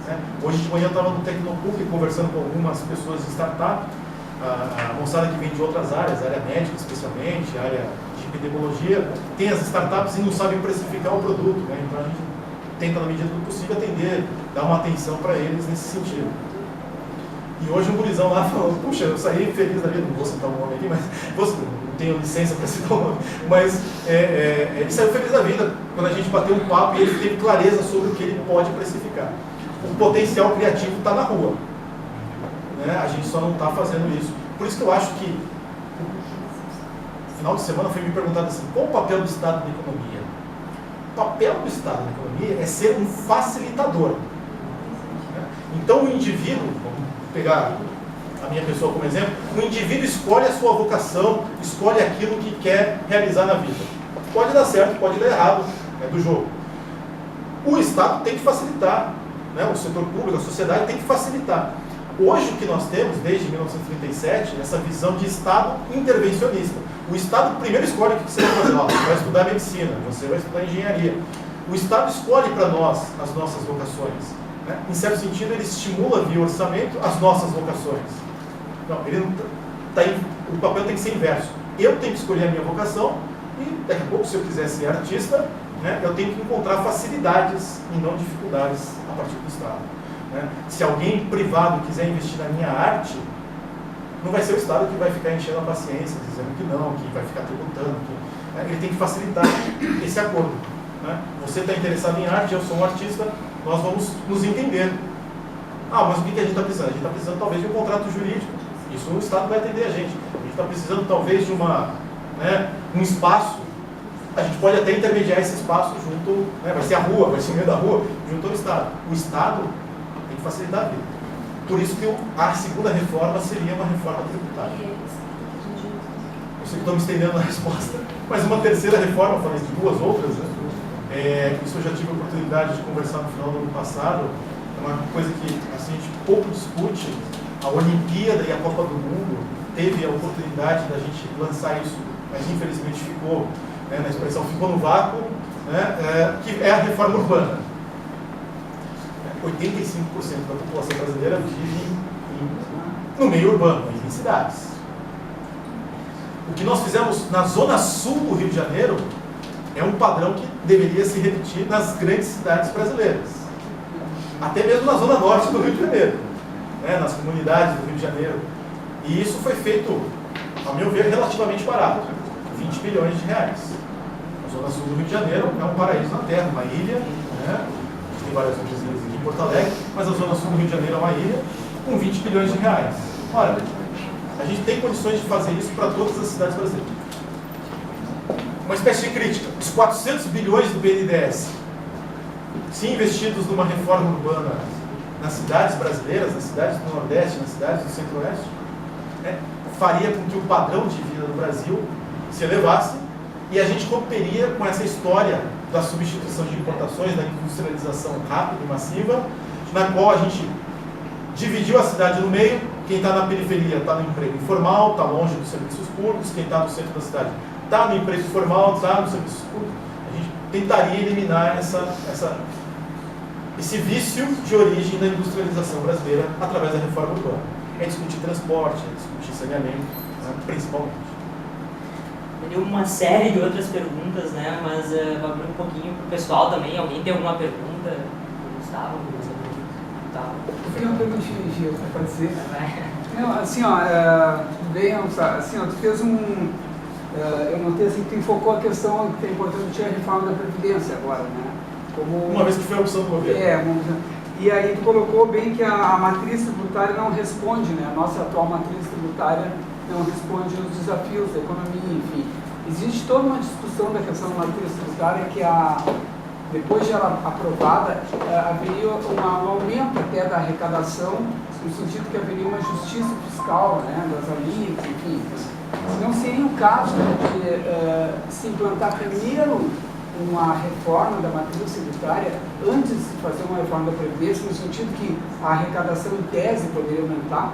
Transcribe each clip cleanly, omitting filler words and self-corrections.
né? Hoje de manhã eu estava no Tecnopuc conversando com algumas pessoas de startup, a moçada que vem de outras áreas, área médica especialmente, área de epidemiologia, tem as startups e não sabem precificar o produto, né? Então a gente tenta, na medida do possível, atender, dar uma atenção para eles nesse sentido. E hoje um gurizão lá falou, puxa, eu saí feliz da vida, não vou citar o nome aqui, mas não tenho licença para citar o nome, mas ele saiu feliz da vida quando a gente bateu um papo e ele teve clareza sobre o que ele pode precificar. O potencial criativo está na rua, né? A gente só não está fazendo isso. Por isso que eu acho que, no final de semana foi me perguntado assim, qual o papel do Estado na economia? O papel do Estado na economia é ser um facilitador. Então o indivíduo, vamos pegar a minha pessoa como exemplo, o indivíduo escolhe a sua vocação, escolhe aquilo que quer realizar na vida. Pode dar certo, pode dar errado, é do jogo. O Estado tem que facilitar, né? O setor público, a sociedade tem que facilitar. Hoje o que nós temos, desde 1937, essa visão de Estado intervencionista. O Estado primeiro escolhe o que você vai fazer. Ó, você vai estudar medicina, você vai estudar engenharia. O Estado escolhe para nós as nossas vocações. Né? Em certo sentido, ele estimula via orçamento as nossas vocações. Não, ele não tá aí, o papel tem que ser inverso. Eu tenho que escolher a minha vocação e daqui a pouco, se eu quiser ser artista, né, eu tenho que encontrar facilidades e não dificuldades a partir do Estado. Né? Se alguém privado quiser investir na minha arte, não vai ser o Estado que vai ficar enchendo a paciência, dizendo que não, que vai ficar tributando. Né? Ele tem que facilitar esse acordo. Né? Você está interessado em arte, eu sou um artista, nós vamos nos entender. Ah, mas o que a gente está precisando? A gente está precisando talvez de um contrato jurídico. Isso o Estado vai atender a gente. A gente está precisando talvez de um espaço. A gente pode até intermediar esse espaço junto, né? Vai ser a rua, vai ser o meio da rua, junto ao Estado. O Estado tem que facilitar a vida. Por isso que a segunda reforma seria uma reforma tributária. Eu sei que estou me estendendo na resposta, mas uma terceira reforma, falei de duas outras, né? Isso eu já tive a oportunidade de conversar no final do ano passado. É uma coisa que assim, a gente pouco discute. A Olimpíada e a Copa do Mundo teve a oportunidade da gente lançar isso, mas infelizmente ficou, né, na expressão, ficou no vácuo, né, que é a reforma urbana. 85% da população brasileira vive no meio urbano, em cidades. O que nós fizemos na zona sul do Rio de Janeiro é um padrão que deveria se repetir nas grandes cidades brasileiras. Até mesmo na zona norte do Rio de Janeiro, né, nas comunidades do Rio de Janeiro. E isso foi feito, a meu ver, relativamente barato, 20 bilhões de reais. A zona sul do Rio de Janeiro é um paraíso na terra, uma ilha, né? Tem várias outras ilhas aqui em Porto Alegre, mas a zona sul do Rio de Janeiro é uma ilha com 20 bilhões de reais. Ora, a gente tem condições de fazer isso para todas as cidades brasileiras. Uma espécie de crítica, os 400 bilhões do BNDES, se investidos numa reforma urbana nas cidades brasileiras, nas cidades do Nordeste, nas cidades do Centro-Oeste, né, faria com que o padrão de vida do Brasil se elevasse e a gente romperia com essa história da substituição de importações, da industrialização rápida e massiva, na qual a gente dividiu a cidade no meio. Quem está na periferia está no emprego informal, está longe dos serviços públicos. Quem está no centro da cidade está no emprego formal, está nos serviços públicos. A gente tentaria eliminar esse vício de origem da industrialização brasileira através da reforma urbana. É discutir transporte, é discutir saneamento, né, principalmente. Tem uma série de outras perguntas, né? Mas vou abrir um pouquinho para o pessoal também. Alguém tem alguma pergunta? Gustavo? Eu tenho uma pergunta, Gil, pode ser? Não, assim, ó, assim, ó, tu fez eu notei assim que tu enfocou a questão que é importante, a reforma da Previdência agora, né? Como, uma vez que foi a opção do governo. E aí tu colocou bem que a matriz tributária não responde, né? A nossa atual matriz tributária não responde aos desafios da economia, enfim. Existe toda uma discussão da questão da matriz tributária que depois de ela aprovada, haveria um aumento até da arrecadação, no sentido que haveria uma justiça fiscal, né, das alíquotas, enfim. Não seria o caso, né, de se implantar primeiro uma reforma da matriz tributária antes de fazer uma reforma da Previdência, no sentido que a arrecadação em tese poderia aumentar?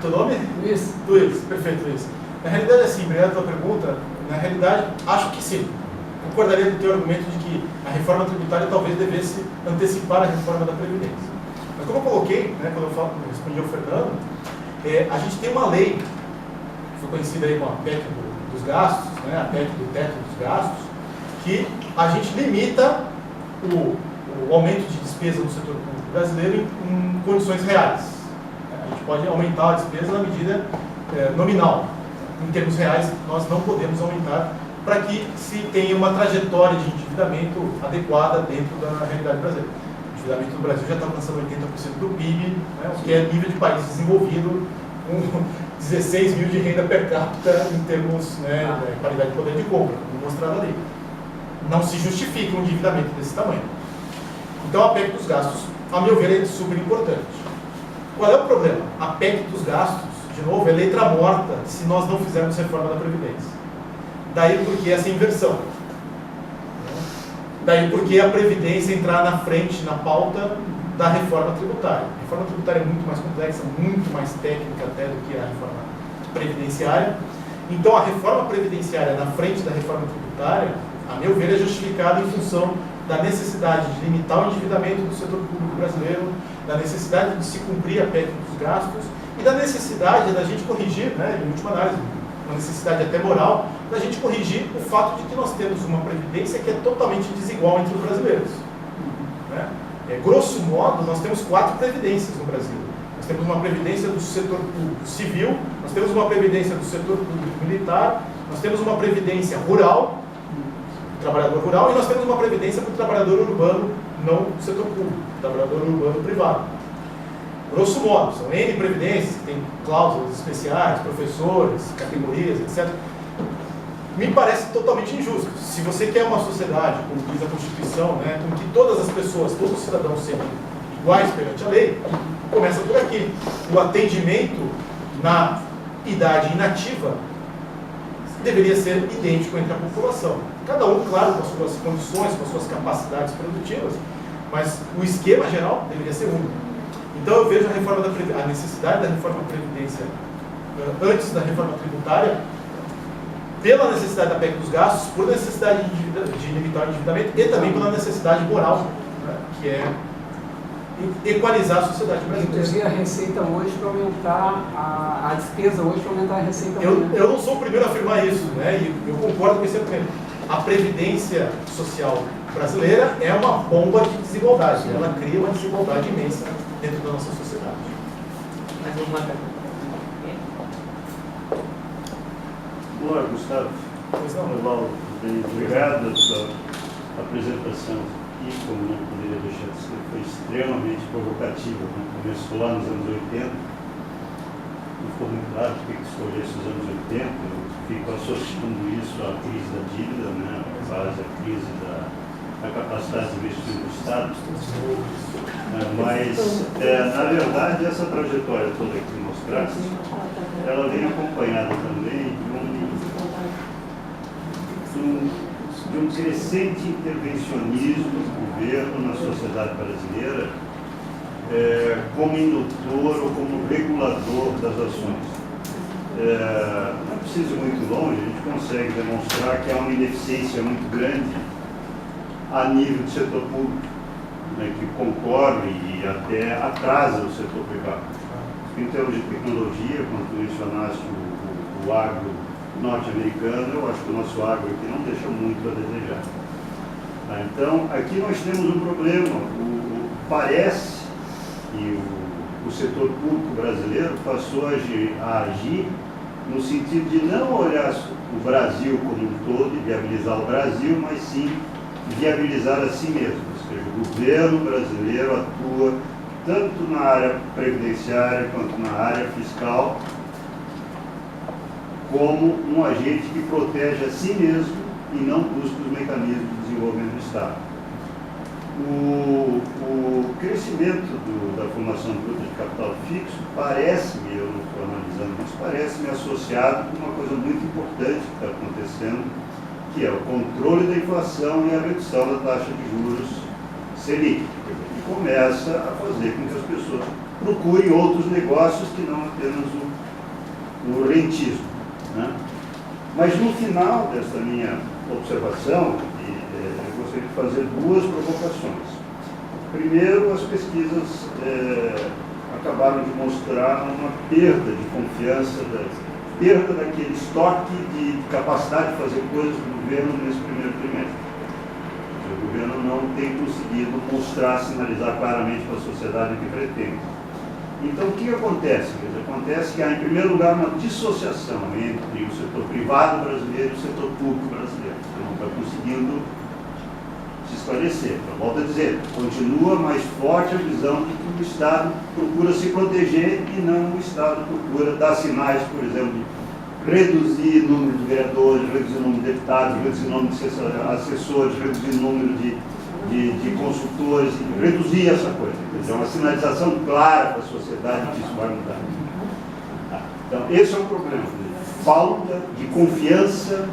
Teu nome? Luiz. Luiz, perfeito, Luiz. Na realidade, assim, obrigado pela pergunta. Na realidade, acho que sim. Concordaria com o teu argumento de que a reforma tributária talvez devesse antecipar a reforma da Previdência. Mas como eu coloquei, né, quando eu respondi ao Fernando, a gente tem uma lei, que foi conhecida aí como a PEC dos gastos, né, a PEC do teto dos gastos, que a gente limita o aumento de despesa no setor público brasileiro em condições reais. A gente pode aumentar a despesa na medida nominal. Em termos reais, nós não podemos aumentar para que se tenha uma trajetória de endividamento adequada dentro da realidade brasileira. O endividamento do Brasil já está alcançando 80% do PIB, né, o que é nível de país desenvolvido, com 16 mil de renda per capita em termos, né, de qualidade de poder de compra, como mostrado ali. Não se justifica um endividamento desse tamanho. Então a PEC dos gastos, a meu ver, é super importante. Qual é o problema? A PEC dos gastos, de novo, é letra morta se nós não fizermos reforma da Previdência. Daí porque essa inversão. Daí porque a Previdência entrar na frente, na pauta da reforma tributária. A reforma tributária é muito mais complexa, muito mais técnica até do que a reforma previdenciária. Então a reforma previdenciária na frente da reforma tributária, a meu ver, é justificada em função da necessidade de limitar o endividamento do setor público brasileiro, da necessidade de se cumprir a PEC dos gastos e da necessidade da gente corrigir, né, em última análise, uma necessidade até moral, da gente corrigir o fato de que nós temos uma previdência que é totalmente desigual entre os brasileiros. Né? Grosso modo, nós temos 4 previdências no Brasil. Nós temos uma previdência do setor público civil, nós temos uma previdência do setor público militar, nós temos uma previdência rural, trabalhador rural, e nós temos uma previdência para o trabalhador urbano, não do setor público, trabalhador urbano privado. Grosso modo, são N previdências, que tem cláusulas especiais, professores, categorias, etc. Me parece totalmente injusto. Se você quer uma sociedade, como diz a Constituição, né, com que todas as pessoas, todos os cidadãos sejam iguais perante a lei, começa por aqui. O atendimento na idade inativa deveria ser idêntico entre a população. Cada um, claro, com as suas condições, com as suas capacidades produtivas, mas o esquema geral deveria ser único. Então eu vejo a necessidade da reforma da Previdência antes da reforma tributária, pela necessidade da PEC dos gastos, por necessidade de limitar o endividamento e também pela necessidade moral, né, que é equalizar a sociedade brasileira. Reduzir a receita hoje para aumentar a despesa hoje para aumentar a receita amanhã. Eu não sou o primeiro a afirmar isso, né? E eu concordo com esse argumento. A Previdência Social brasileira é uma bomba de desigualdade. Ela cria uma desigualdade imensa dentro da nossa sociedade. Mais uma pergunta. Boa, Gustavo. Pois não. Evaldo, bem, obrigado pela sua apresentação aqui, como não poderia deixar de ser, foi extremamente provocativa, quando começou lá nos anos 80. Não ficou muito claro porque que escolhesse os anos 80, eu fico associando isso à crise da dívida, né, quase a crise da capacidade de investimento do Estado. Mas, na verdade, essa trajetória toda que mostraste, ela vem acompanhada também de um crescente intervencionismo do governo na sociedade brasileira como indutor ou como regulador das ações. Não é preciso ir muito longe, a gente consegue demonstrar que há uma ineficiência muito grande a nível do setor público, né, que concorre e até atrasa o setor privado. Em termos de tecnologia, quando tu mencionaste o agro norte-americano, eu acho que o nosso agro aqui não deixa muito a desejar. Então, aqui nós temos um problema. Parece que o setor público brasileiro passou a agir no sentido de não olhar o Brasil como um todo e viabilizar o Brasil, mas sim viabilizar a si mesmo. Ou seja, o governo brasileiro atua tanto na área previdenciária quanto na área fiscal como um agente que protege a si mesmo e não busca os mecanismos de desenvolvimento do Estado. O crescimento da formação bruta de capital fixo parece-me, eu não estou analisando isso, parece-me associado com uma coisa muito importante que está acontecendo, que é o controle da inflação e a redução da taxa de juros Selic, que começa a fazer com que as pessoas procurem outros negócios que não apenas o rentismo. Né? Mas no final dessa minha observação, eu gostaria gostaria de fazer duas provocações. Primeiro, as pesquisas acabaram de mostrar uma perda de confiança, perda daquele estoque de capacidade de fazer coisas do governo nesse primeiro trimestre. O governo não tem conseguido mostrar, sinalizar claramente para a sociedade o que pretende. Então, o que acontece? Acontece que há, em primeiro lugar, uma dissociação entre o setor privado brasileiro e o setor público brasileiro. Você não está conseguindo se esclarecer. Eu volto a dizer, continua mais forte a visão de que o Estado procura se proteger e não o Estado procura dar sinais, por exemplo, reduzir o número de vereadores, reduzir o número de deputados, reduzir o número de assessores, reduzir o número de consultores, reduzir essa coisa. Quer dizer, uma sinalização clara para a sociedade que isso vai mudar. Então, esse é o problema. Falta de confiança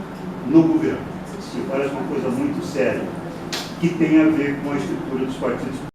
no governo. Isso me parece uma coisa muito séria, que tem a ver com a estrutura dos partidos